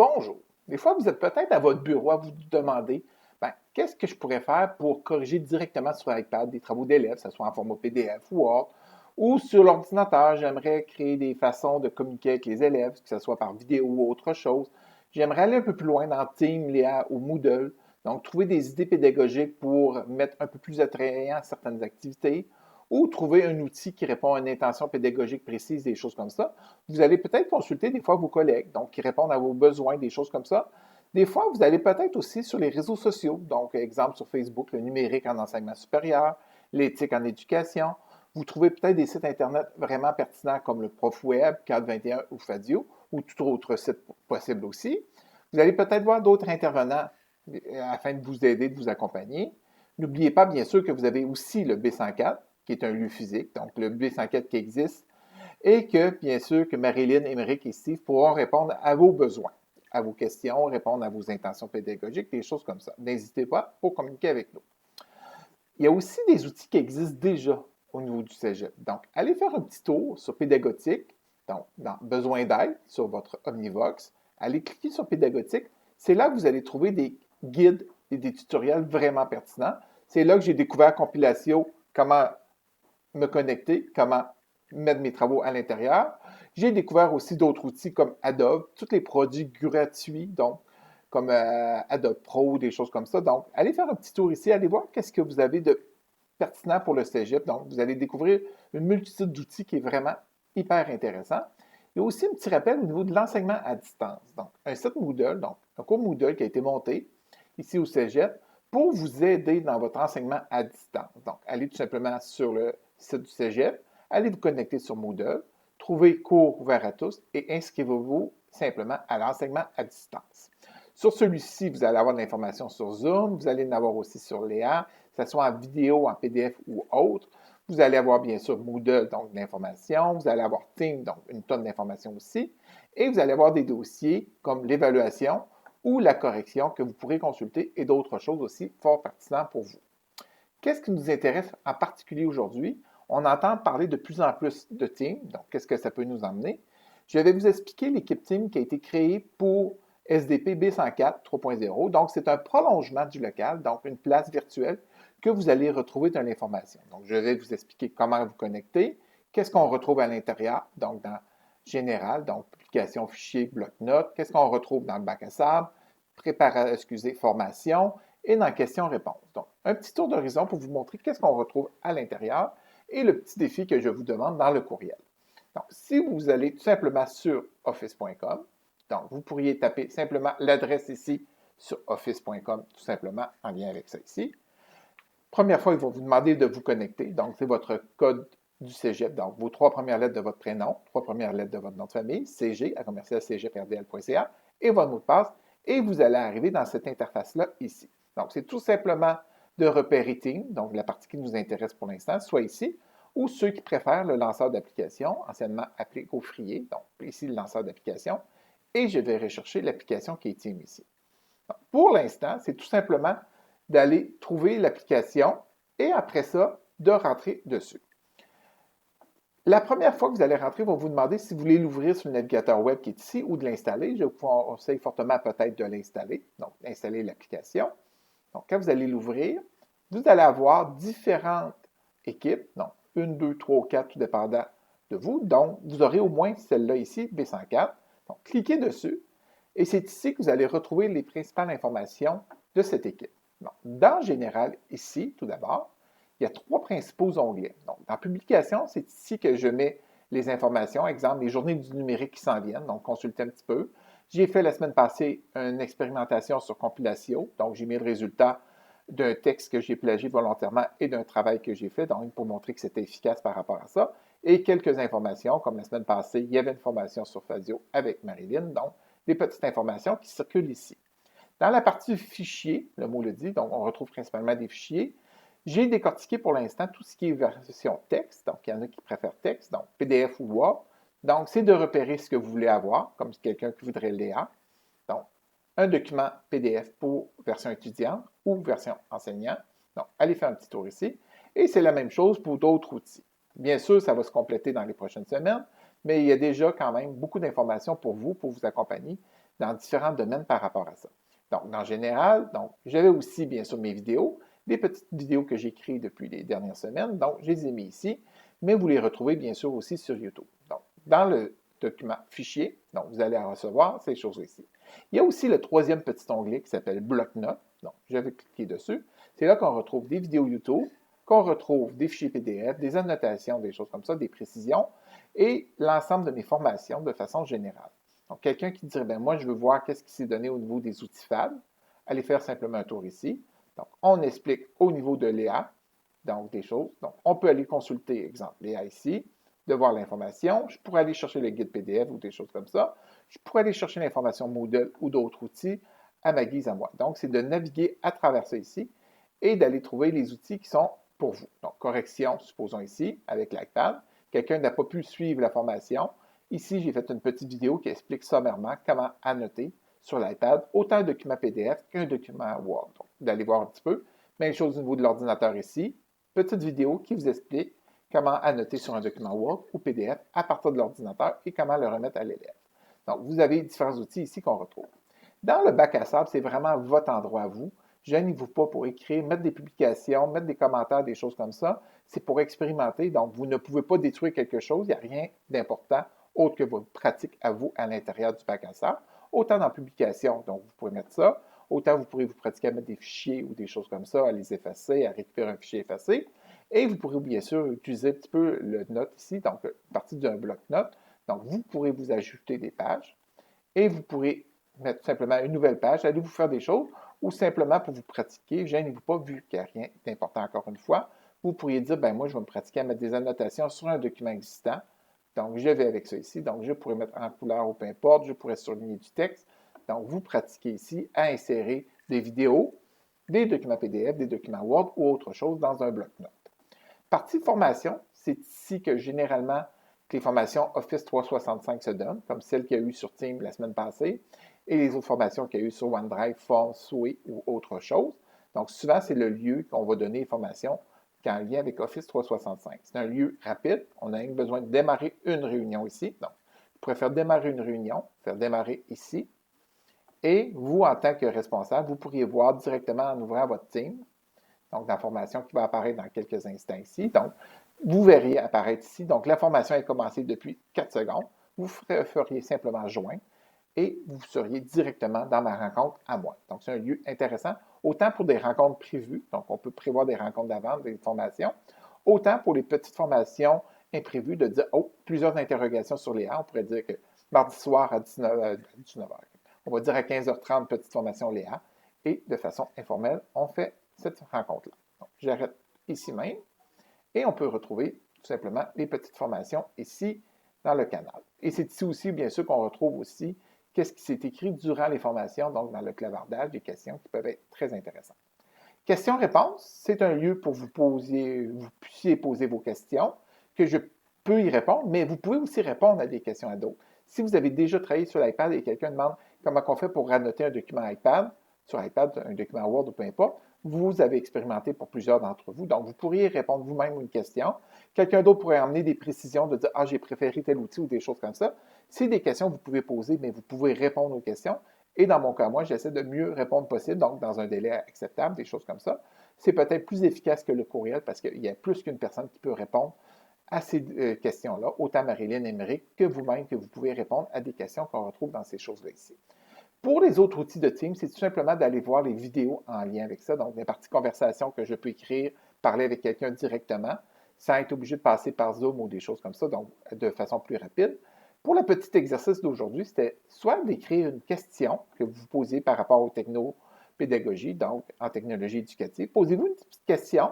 Bonjour. Des fois, vous êtes peut-être à votre bureau à vous demander, qu'est-ce que je pourrais faire pour corriger directement sur iPad des travaux d'élèves, que ce soit en format PDF ou autre, ou sur l'ordinateur, j'aimerais créer des façons de communiquer avec les élèves, que ce soit par vidéo ou autre chose. J'aimerais aller un peu plus loin dans Team, Léa ou Moodle, donc trouver des idées pédagogiques pour mettre un peu plus attrayant certaines activités, ou trouver un outil qui répond à une intention pédagogique précise, des choses comme ça. Vous allez peut-être consulter des fois vos collègues, donc qui répondent à vos besoins, des choses comme ça. Des fois, vous allez peut-être aussi sur les réseaux sociaux, donc exemple sur Facebook, le numérique en enseignement supérieur, l'éthique en éducation. Vous trouvez peut-être des sites Internet vraiment pertinents comme le Prof Web, Cadre 21 ou Fadio, ou tout autre site possible aussi. Vous allez peut-être voir d'autres intervenants afin de vous aider, de vous accompagner. N'oubliez pas, bien sûr, que vous avez aussi le B104, qui est un lieu physique, donc le B104 qui existe, et que, bien sûr, que Marilyn, Émeric et Steve pourront répondre à vos besoins, à vos questions, répondre à vos intentions pédagogiques, des choses comme ça. N'hésitez pas pour communiquer avec nous. Il y a aussi des outils qui existent déjà au niveau du cégep. Donc, allez faire un petit tour sur Pédagotique, donc dans Besoin d'aide sur votre Omnivox. Allez cliquer sur Pédagotique. C'est là que vous allez trouver des guides et des tutoriels vraiment pertinents. C'est là que j'ai découvert Compilation, comment me connecter, comment mettre mes travaux à l'intérieur. J'ai découvert aussi d'autres outils comme Adobe, tous les produits gratuits, donc comme Adobe Pro, des choses comme ça. Donc, allez faire un petit tour ici, allez voir qu'est-ce que vous avez de pertinent pour le cégep. Donc, vous allez découvrir une multitude d'outils qui est vraiment hyper intéressant. Il y a aussi un petit rappel au niveau de l'enseignement à distance. Donc, un site Moodle, donc un cours Moodle qui a été monté ici au cégep pour vous aider dans votre enseignement à distance. Donc, allez tout simplement sur le site du cégep, allez vous connecter sur Moodle, trouvez cours ouvert à tous et inscrivez-vous simplement à l'enseignement à distance. Sur celui-ci, vous allez avoir de l'information sur Zoom, vous allez en avoir aussi sur Léa, que ce soit en vidéo, en PDF ou autre. Vous allez avoir bien sûr Moodle, donc de l'information, vous allez avoir Team, donc une tonne d'informations aussi, et vous allez avoir des dossiers comme l'évaluation ou la correction que vous pourrez consulter et d'autres choses aussi fort pertinentes pour vous. Qu'est-ce qui nous intéresse en particulier aujourd'hui? On entend parler de plus en plus de Team, donc qu'est-ce que ça peut nous emmener? Je vais vous expliquer l'équipe Team qui a été créée pour SDP B104 3.0. Donc, c'est un prolongement du local, donc une place virtuelle que vous allez retrouver dans l'information. Donc, je vais vous expliquer comment vous connecter, qu'est-ce qu'on retrouve à l'intérieur, donc dans Général, donc publication, fichier, bloc-notes, qu'est-ce qu'on retrouve dans le bac à sable, formation, et dans questions-réponses. Donc, un petit tour d'horizon pour vous montrer qu'est-ce qu'on retrouve à l'intérieur et le petit défi que je vous demande dans le courriel. Donc, si vous allez tout simplement sur office.com, donc vous pourriez taper simplement l'adresse ici sur office.com, tout simplement en lien avec ça ici. Première fois, il va vous demander de vous connecter. Donc, c'est votre code du cégep. Donc, vos 3 premières lettres de votre prénom, 3 premières lettres de votre nom de famille, cg@cgprdl.ca et votre mot de passe. Et vous allez arriver dans cette interface-là ici. Donc, c'est tout simplement de repérer Team, donc la partie qui nous intéresse pour l'instant, soit ici, ou ceux qui préfèrent le lanceur d'application, anciennement appelé Gaufrier, donc ici le lanceur d'application, et je vais rechercher l'application qui est Team ici. Donc, pour l'instant, c'est tout simplement d'aller trouver l'application et après ça, de rentrer dessus. La première fois que vous allez rentrer, on va vous demander si vous voulez l'ouvrir sur le navigateur web qui est ici ou de l'installer. Je vous conseille fortement peut-être de l'installer, donc d'installer l'application. Donc, quand vous allez l'ouvrir, vous allez avoir différentes équipes, donc 1, 2, 3 ou 4, tout dépendant de vous. Donc, vous aurez au moins celle-là ici, B104. Donc, cliquez dessus et c'est ici que vous allez retrouver les principales informations de cette équipe. Donc, dans Général, ici, tout d'abord, il y a 3 principaux onglets. Donc, dans Publication, c'est ici que je mets les informations, exemple, les journées du numérique qui s'en viennent, donc consultez un petit peu. J'ai fait la semaine passée une expérimentation sur Compilation, donc j'ai mis le résultat d'un texte que j'ai plagié volontairement et d'un travail que j'ai fait, donc pour montrer que c'était efficace par rapport à ça. Et quelques informations, comme la semaine passée, il y avait une formation sur Fadio avec Marilyn, donc des petites informations qui circulent ici. Dans la partie fichier, le mot le dit, donc on retrouve principalement des fichiers. J'ai décortiqué pour l'instant tout ce qui est version texte, donc il y en a qui préfèrent texte, donc PDF ou Word. Donc, c'est de repérer ce que vous voulez avoir, comme quelqu'un qui voudrait Léa. Donc, un document PDF pour version étudiante ou version enseignant. Donc, allez faire un petit tour ici. Et c'est la même chose pour d'autres outils. Bien sûr, ça va se compléter dans les prochaines semaines, mais il y a déjà quand même beaucoup d'informations pour vous accompagner dans différents domaines par rapport à ça. Donc, en général, j'avais aussi, bien sûr, mes vidéos, des petites vidéos que j'ai créées depuis les dernières semaines. Donc, je les ai mis ici, mais vous les retrouvez, bien sûr, aussi sur YouTube. Donc, dans le document fichier, donc vous allez recevoir ces choses ici. Il y a aussi le troisième petit onglet qui s'appelle Bloc-notes. Donc, je vais cliquer dessus. C'est là qu'on retrouve des vidéos YouTube, qu'on retrouve des fichiers PDF, des annotations, des choses comme ça, des précisions, et l'ensemble de mes formations de façon générale. Donc, quelqu'un qui dirait, moi, je veux voir qu'est-ce qui s'est donné au niveau des outils FAB, allez faire simplement un tour ici. Donc, on explique au niveau de Léa, donc des choses. Donc, on peut aller consulter, exemple, Léa ici, de voir l'information. Je pourrais aller chercher le guide PDF ou des choses comme ça. Je pourrais aller chercher l'information Moodle ou d'autres outils à ma guise à moi. Donc, c'est de naviguer à travers ça ici et d'aller trouver les outils qui sont pour vous. Donc, correction, supposons ici, avec l'iPad. Quelqu'un n'a pas pu suivre la formation. Ici, j'ai fait une petite vidéo qui explique sommairement comment annoter sur l'iPad autant un document PDF qu'un document Word. Donc, d'aller voir un petit peu. Même chose au niveau de l'ordinateur ici. Petite vidéo qui vous explique comment annoter sur un document Word ou PDF à partir de l'ordinateur et comment le remettre à l'élève. Donc, vous avez différents outils ici qu'on retrouve. Dans le bac à sable, c'est vraiment votre endroit à vous. Gênez-vous pas pour écrire, mettre des publications, mettre des commentaires, des choses comme ça. C'est pour expérimenter. Donc, vous ne pouvez pas détruire quelque chose. Il n'y a rien d'important autre que votre pratique à vous à l'intérieur du bac à sable. Autant dans publication, donc vous pouvez mettre ça. Autant vous pourrez vous pratiquer à mettre des fichiers ou des choses comme ça, à les effacer, à récupérer un fichier effacé. Et vous pourrez bien sûr utiliser un petit peu le note ici, donc partie d'un bloc-notes. Donc, vous pourrez vous ajouter des pages et vous pourrez mettre simplement une nouvelle page, allez vous faire des choses ou simplement pour vous pratiquer, gênez-vous pas, vu qu'il n'y a rien d'important encore une fois, vous pourriez dire, moi, je vais me pratiquer à mettre des annotations sur un document existant. Donc, je vais avec ça ici. Donc, je pourrais mettre en couleur ou peu importe, je pourrais surligner du texte. Donc, vous pratiquez ici à insérer des vidéos, des documents PDF, des documents Word ou autre chose dans un bloc-notes. Partie formation, c'est ici que généralement que les formations Office 365 se donnent, comme celle qu'il y a eu sur Teams la semaine passée, et les autres formations qu'il y a eu sur OneDrive, Forms, Sway ou autre chose. Donc, souvent, c'est le lieu qu'on va donner les formations qui est en lien avec Office 365. C'est un lieu rapide. On a besoin de démarrer une réunion ici. Donc, je pourrais faire démarrer une réunion, faire démarrer ici. Et vous, en tant que responsable, vous pourriez voir directement en ouvrant votre Teams, donc l'information qui va apparaître dans quelques instants ici. Donc, vous verriez apparaître ici. Donc, l'information est commencée depuis 4 secondes. Vous feriez simplement joindre et vous seriez directement dans ma rencontre à moi. Donc, c'est un lieu intéressant, autant pour des rencontres prévues, donc on peut prévoir des rencontres d'avance, des formations, autant pour les petites formations imprévues, de dire, plusieurs interrogations sur les A. On pourrait dire que mardi soir à 19h, on va dire à 15h30, petite formation Léa, et de façon informelle, on fait cette rencontre-là. Donc, j'arrête ici même, et on peut retrouver tout simplement les petites formations ici dans le canal. Et c'est ici aussi, bien sûr, qu'on retrouve aussi qu'est-ce qui s'est écrit durant les formations, donc dans le clavardage, des questions qui peuvent être très intéressantes. Questions-réponses, c'est un lieu pour vous puissiez poser vos questions, que je peux y répondre, mais vous pouvez aussi répondre à des questions à d'autres. Si vous avez déjà travaillé sur l'iPad et quelqu'un demande comment on fait pour annoter un document iPad, sur iPad, un document Word ou peu importe, vous avez expérimenté pour plusieurs d'entre vous, donc vous pourriez répondre vous-même à une question. Quelqu'un d'autre pourrait emmener des précisions de dire « Ah, j'ai préféré tel outil » ou des choses comme ça. C'est des questions que vous pouvez poser, mais vous pouvez répondre aux questions. Et dans mon cas, moi, j'essaie de mieux répondre possible, donc dans un délai acceptable, des choses comme ça. C'est peut-être plus efficace que le courriel parce qu'il y a plus qu'une personne qui peut répondre à ces questions-là, autant Marilyn Émeric que vous-même, que vous pouvez répondre à des questions qu'on retrouve dans ces choses-là ici. Pour les autres outils de Teams, c'est tout simplement d'aller voir les vidéos en lien avec ça, donc les parties conversation que je peux écrire, parler avec quelqu'un directement, sans être obligé de passer par Zoom ou des choses comme ça, donc de façon plus rapide. Pour le petit exercice d'aujourd'hui, c'était soit d'écrire une question que vous posiez par rapport aux technopédagogies, donc en technologie éducative. Posez-vous une petite question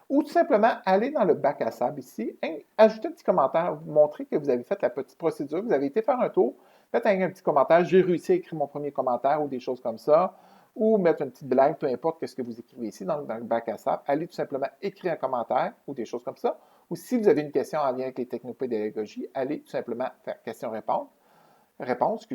ou tout simplement aller dans le bac à sable ici, ajouter un petit commentaire, vous montrer que vous avez fait la petite procédure, vous avez été faire un tour, faites un petit commentaire, j'ai réussi à écrire mon premier commentaire ou des choses comme ça, ou mettre une petite blague, peu importe ce que vous écrivez ici dans le bac à sable, allez tout simplement écrire un commentaire ou des choses comme ça. Ou si vous avez une question en lien avec les technopédagogies, allez tout simplement faire réponse,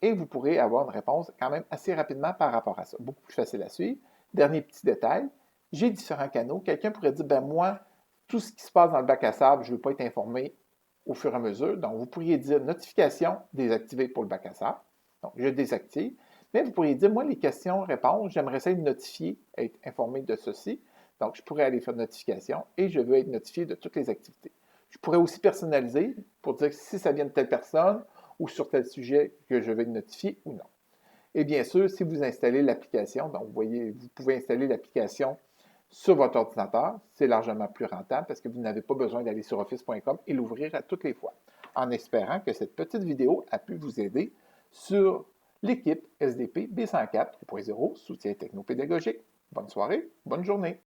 et vous pourrez avoir une réponse quand même assez rapidement par rapport à ça. Beaucoup plus facile à suivre. Dernier petit détail, j'ai différents canaux. Quelqu'un pourrait dire, moi, tout ce qui se passe dans le bac à sable, je ne veux pas être informé au fur et à mesure. Donc, vous pourriez dire notification désactivée pour le bac à sable. Donc, je désactive. Mais vous pourriez dire, moi, les questions-réponses, j'aimerais ça être notifié, être informé de ceci. Donc, je pourrais aller faire notification et je veux être notifié de toutes les activités. Je pourrais aussi personnaliser pour dire si ça vient de telle personne ou sur tel sujet que je vais être notifié ou non. Et bien sûr, si vous installez l'application, donc vous voyez, vous pouvez installer l'application sur votre ordinateur, c'est largement plus rentable parce que vous n'avez pas besoin d'aller sur office.com et l'ouvrir à toutes les fois. En espérant que cette petite vidéo a pu vous aider sur l'équipe SDP B104 3.0 soutien technopédagogique. Bonne soirée, bonne journée.